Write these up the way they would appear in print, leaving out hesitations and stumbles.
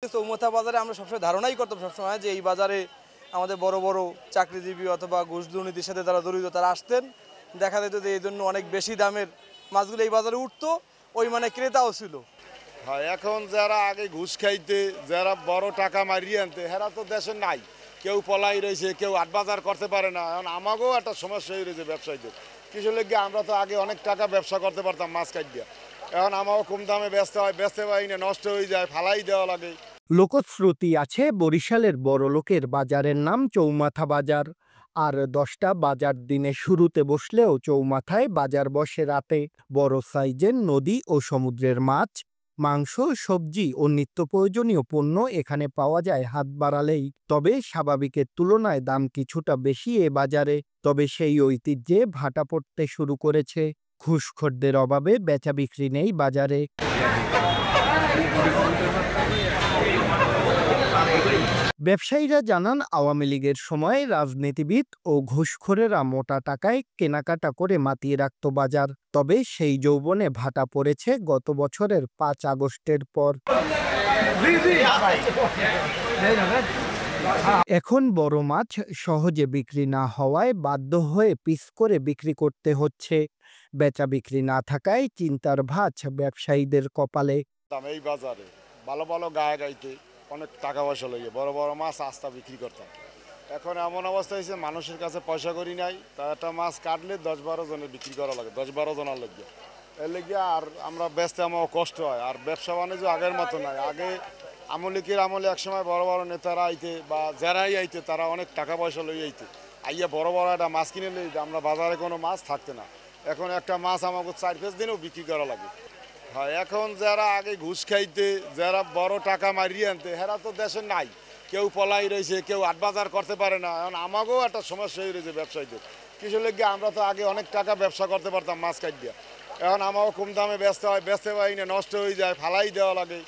চৌমাথা বাজারে আমরা সবসময় ধারণাই করতাম সবসময় যে এই বাজারে আমাদের বড় বড় চাকরিজীবী অথবা ঘুষ দুর্নীতির সাথে যারা জড়িত তারা আসতেন, দেখা যেত যে এই জন্য অনেক বেশি দামের মাছগুলো এই বাজারে উঠতো, ওই মানে ক্রেতাও ছিল। হ্যাঁ, এখন যারা আগে ঘুষ খাইতে, যারা বড় টাকা মারিয়ে আনতে, হেরা তো দেশে নাই। কেউ পলাই রয়েছে, কেউ আট বাজার করতে পারে না। এখন আমাকেও একটা সমস্যা হয়ে রয়েছে ব্যবসায়ীদের। কিছু লেগে আমরা তো আগে অনেক টাকা ব্যবসা করতে পারতাম মাছ কাটিয়ে। এখন আমাকেও কম দামে বেচতে পারি না, নষ্ট হয়ে যায়, ফালাই দেওয়া লাগে। লোকশ্রুতি আছে বরিশালের বড়লোকের বাজারের নাম চৌমাথা বাজার। আর ১০টা বাজার দিনে শুরুতে বসলেও চৌমাথায় বাজার বসে রাতে। বড় সাইজের নদী ও সমুদ্রের মাছ, মাংস, সবজি ও নিত্য প্রয়োজনীয় পণ্য এখানে পাওয়া যায় হাত বাড়ালেই। তবে স্বাভাবিকের তুলনায় দাম কিছুটা বেশি এ বাজারে। তবে সেই ঐতিহ্যে ভাটা পড়তে শুরু করেছে। ঘুষখোরদের অভাবে বেচা বিক্রি নেই বাজারে। ব্যবসায়ীরা জানান, আওয়ামী লীগের সময় রাজনীতিবিদ ও ঘুষখোরেরা মোটা টাকায় কেনাকাটা করে মাতিয়ে রাখত বাজার। তবে সেই যৌবনে ভাটা পড়েছে গত বছরের ৫ আগস্টের পর। এখন বড় মাছ সহজে বিক্রি না হওয়ায় বাধ্য হয়ে পিস করে বিক্রি করতে হচ্ছে। বেচা বিক্রি না থাকায় চিন্তার ভাঁজ ব্যবসায়ীদের কপালে। এই বাজারে ভালো ভালো গাইতে অনেক টাকা পয়সা লাগে, বড় বড় মাছ আস্তা বিক্রি করতাম। এখন এমন অবস্থা হয়েছে, মানুষের কাছে পয়সা করি নাই, তা একটা মাছ কাটলে ১০-১২ জনের বিক্রি করা লাগে, ১০-১২ জনের লেগে। এর লেগে আর আমরা বেচতে আমার কষ্ট হয়। আর ব্যবসা বাণিজ্য আগের মতো নাই। আগে আমলিকের আমলে একসময় বড় বড় নেতারা আইতে বা যারাই আইতে তারা অনেক টাকা পয়সা লই আইতে, আইয়া বড় বড় একটা মাছ কিনে লই, আমরা বাজারে কোনো মাছ থাকতে না। এখন একটা মাছ আমাকে ৪-৫ দিনেও বিক্রি করা লাগে। হ্যাঁ, এখন যারা আগে ঘুষ খাইতে, যারা বড় টাকা মারিয়ে আনতে, হেরা তো দেশে নাই। কেউ পলাই রয়েছে, কেউ আট বাজার করতে পারে না। এখন আমাকেও একটা সমস্যা হয়ে রয়েছে ব্যবসায়ীদের। কিছু লেগে আমরা তো আগে অনেক টাকা ব্যবসা করতে পারতাম মাছ কাটিয়ে। এখন আমাকেও কম দামে বেচতে পারি না, নষ্ট হয়ে যায়, ফালাই দেওয়া লাগে।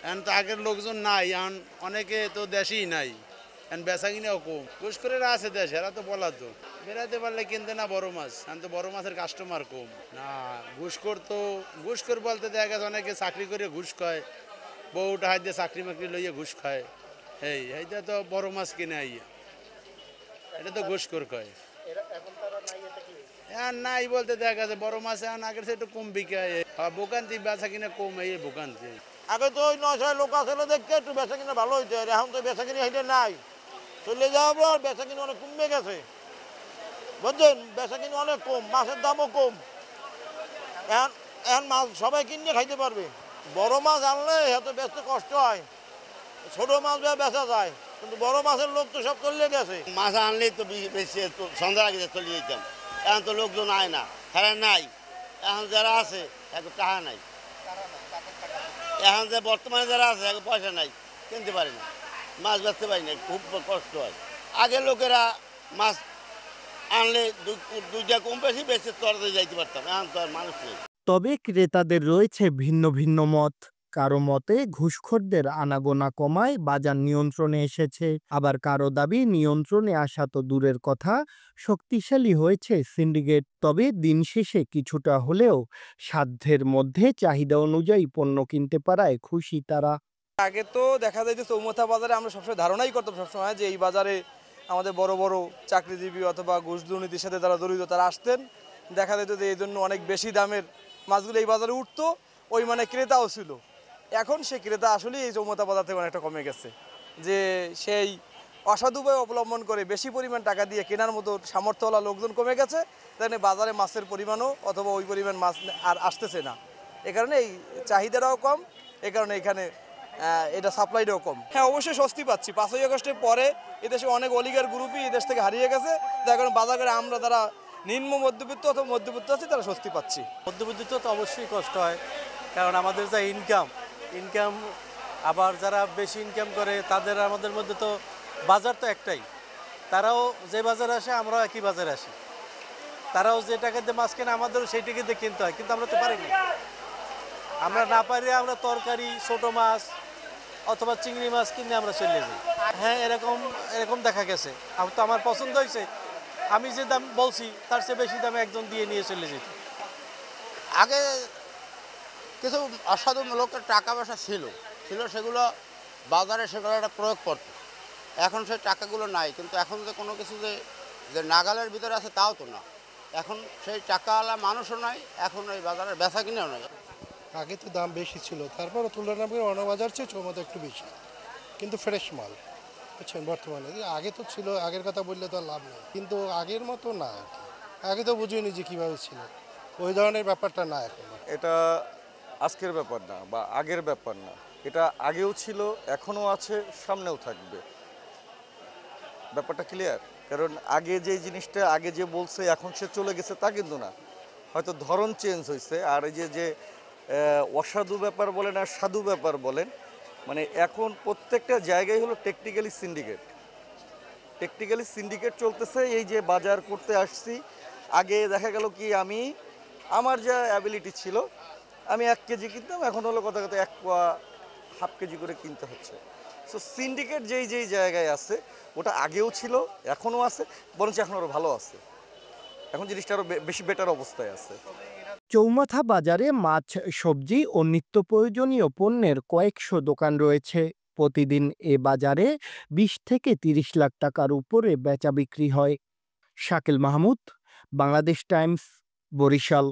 এখন তো আগের লোকজন নাই, এখন অনেকে তো দেশেই নাই, এখন বেচা কিনাও কম। ঘুষখোরেরা আছে দেশে, এরা তো বলা তো বেড়াতে পারলে কিনতে না বড় মাছ। এখন তো বড় মাছের কাস্টমার কম না। ঘুষখোর বলতে দেখা গেছে অনেকে চাকরি করে ঘুষ খায়, বউটা হাত দিয়ে চাকরি মাকরি লইয়ে ঘুষ খায়। এইটা তো বড় মাছ কিনে আইয়া, এটা তো ঘুষখোর কয়। এখন নাই বলতে দেখা গেছে বড় মাছ এখন আগের সে একটু কম বিকায়। ভোগান্তি বেচা কিনা কম, এই ভোগান্তি। আগে তো ওই ৯-১০ লোক আসলে দেখতে একটু বেচা কিনা ভালো হইতে, এখন তো বেচা কিনা হেঁটে নাই, চলে যাওয়ার পর বেচা কিনা অনেক কমে গেছে, বুঝছেন? বেচা কিনা অনেক কম, মাছের দামও কম। এখন এখন মাছ সবাই কিনে খাইতে পারবে। বড় মাছ আনলে এত বেচতে কষ্ট হয়, ছোট মাছ বেচা যায়, কিন্তু বড় মাছের লোক তো সব চলে গেছে। মাছ আনলেই তো বেশি সন্ধ্যার আগে চলে যেতাম। এখন তো লোকজন আয় না, হ্যাঁ নাই। এখন যারা আছে এখন টাকা নাই। এখন যে বর্তমানে যারা আছে এখন পয়সা নাই, কিনতে পারে না, মাছ বেচতে পারি না, খুব কষ্ট হয়। আগে লোকেরা মাছ আনলে দুইটা কম বেশি বেশি তরতে যাইতে পারতাম, এখন তো আর মানুষ নেই। তবে ক্রেতাদের রয়েছে ভিন্ন ভিন্ন মত। কারো মতে ঘুষখোরদের আনাগোনা কমায় বাজার নিয়ন্ত্রণে এসেছে, আবার কারো দাবি নিয়ন্ত্রণে আসা তো দূরের কথা, শক্তিশালী হয়েছে সিন্ডিকেট। তবে দিন শেষে কিছুটা হলেও সাধ্যের মধ্যে চাহিদা অনুযায়ী পণ্য কিনতে পারায় খুশি তারা। আগে তো দেখা যায় যে চৌমাথা বাজারে আমরা সবসময় ধারণাই করতাম সবসময় যে এই বাজারে আমাদের বড় বড় চাকরিজীবী অথবা ঘুষ দুর্নীতির সাথে যারা জড়িত তারা আসতেন, দেখা যেত যে এই জন্য অনেক বেশি দামের মাছগুলো এই বাজারে উঠতো, ওই মানে ক্রেতাও ছিল। এখন সে ক্রেতা আসলে এই চৌমাথা বাজার থেকে অনেকটা কমে গেছে, যে সেই অসাধু উপায় অবলম্বন করে বেশি পরিমাণ টাকা দিয়ে কেনার মতো সামর্থ্যওয়ালা লোকজন কমে গেছে, তাই বাজারে মাছের পরিমাণও অথবা ওই পরিমাণ মাছ আর আসতেছে না। এ কারণে এই চাহিদাটাও কম, এ কারণে এখানে এটা সাপ্লাইটাও কম। হ্যাঁ, অবশ্যই স্বস্তি পাচ্ছি। ৫ই আগস্টের পরে এদেশে অনেক অলিগার গ্রুপই এদেশ থেকে হারিয়ে গেছে, যার কারণে বাজারে আমরা যারা নিম্ন মধ্যবিত্ত অথবা মধ্যবিত্ত আছি তারা স্বস্তি পাচ্ছি। মধ্যবিত্ত তো অবশ্যই কষ্ট হয়, কারণ আমাদের যা ইনকাম আবার যারা বেশি ইনকাম করে তাদের আমাদের মধ্যে তো বাজার তো একটাই, তারাও যে বাজারে আসে আমরাও একই বাজারে আসি, তারাও যে টাকা দিয়ে মাছ কেনে আমাদেরও সেই টাকা দিয়ে কিনতে হয়, কিন্তু আমরা তো পারি না। আমরা না পারি আমরা তরকারি, ছোট মাছ অথবা চিংড়ি মাছ কিনে আমরা চলে যাই। হ্যাঁ, এরকম দেখা গেছে। তো আমার পছন্দ হয়েছে, আমি যে দাম বলছি তার চেয়ে বেশি দামে একজন দিয়ে নিয়ে চলে যেত। আগে কিছু অসাধু লোকের টাকা পয়সা ছিল, ছিল সেগুলো বাজারে সেগুলো একটা প্রয়োগ করতো। এখন সেই টাকাগুলো নাই, কিন্তু এখন যে কোনো কিছু যে নাগালের ভিতরে আছে তাও তো না। এখন সেই টাকাওয়ালা মানুষও নাই, এখন এই বাজারের বেচা কিনেও নাই। আগে তো দাম বেশি ছিল, তারপরও তুলনা করে অন্য বাজার চেয়ে চৌমাথা একটু বেশি, কিন্তু ফ্রেশ মাল বুঝছেন। বর্তমানে আগে তো ছিল, আগের কথা বললে তো আর লাভ নেই, কিন্তু আগের মতো না আর কি। আগে তো বুঝিনি যে কীভাবে ছিল, ওই ধরনের ব্যাপারটা না এখন। এটা আজকের ব্যাপার না বা আগের ব্যাপার না, এটা আগেও ছিল, এখনও আছে, সামনেও থাকবে। ব্যাপারটা ক্লিয়ার? কারণ আগে যে জিনিসটা আগে যে বলছে এখন সে চলে গেছে তা কিন্তু না, হয়তো ধরন চেঞ্জ হয়েছে। আর এই যে অসাধু ব্যাপার বলেন আর সাধু ব্যাপার বলেন, মানে এখন প্রত্যেকটা জায়গায় হলো টেকনিক্যালি সিন্ডিকেট চলতেছে। এই যে বাজার করতে আসছি, আগে দেখা গেল কি আমি আমার যা অ্যাবিলিটি ছিল আমি 1 কেজি কিনতাম, এখন হলো কথা 1 পোয়া হাফ কেজি করে কিনতে হচ্ছে। সো সিন্ডিকেট যেই জায়গায় আছে ওটা আগেও ছিল, এখনও আছে, বরঞ্চ এখন আরও ভালো আছে। এখন জিনিসটা আরও বেশি বেটার অবস্থায় আছে। চৌমাথা বাজারে মাছ, সবজি ও নিত্য প্রয়োজনীয় পণ্যের কয়েকশো দোকান রয়েছে। প্রতিদিন এ বাজারে 20 থেকে 30 লাখ টাকার উপরে বেচা বিক্রি হয়। শাকিল মাহমুদ, বাংলাদেশ টাইমস, বরিশাল।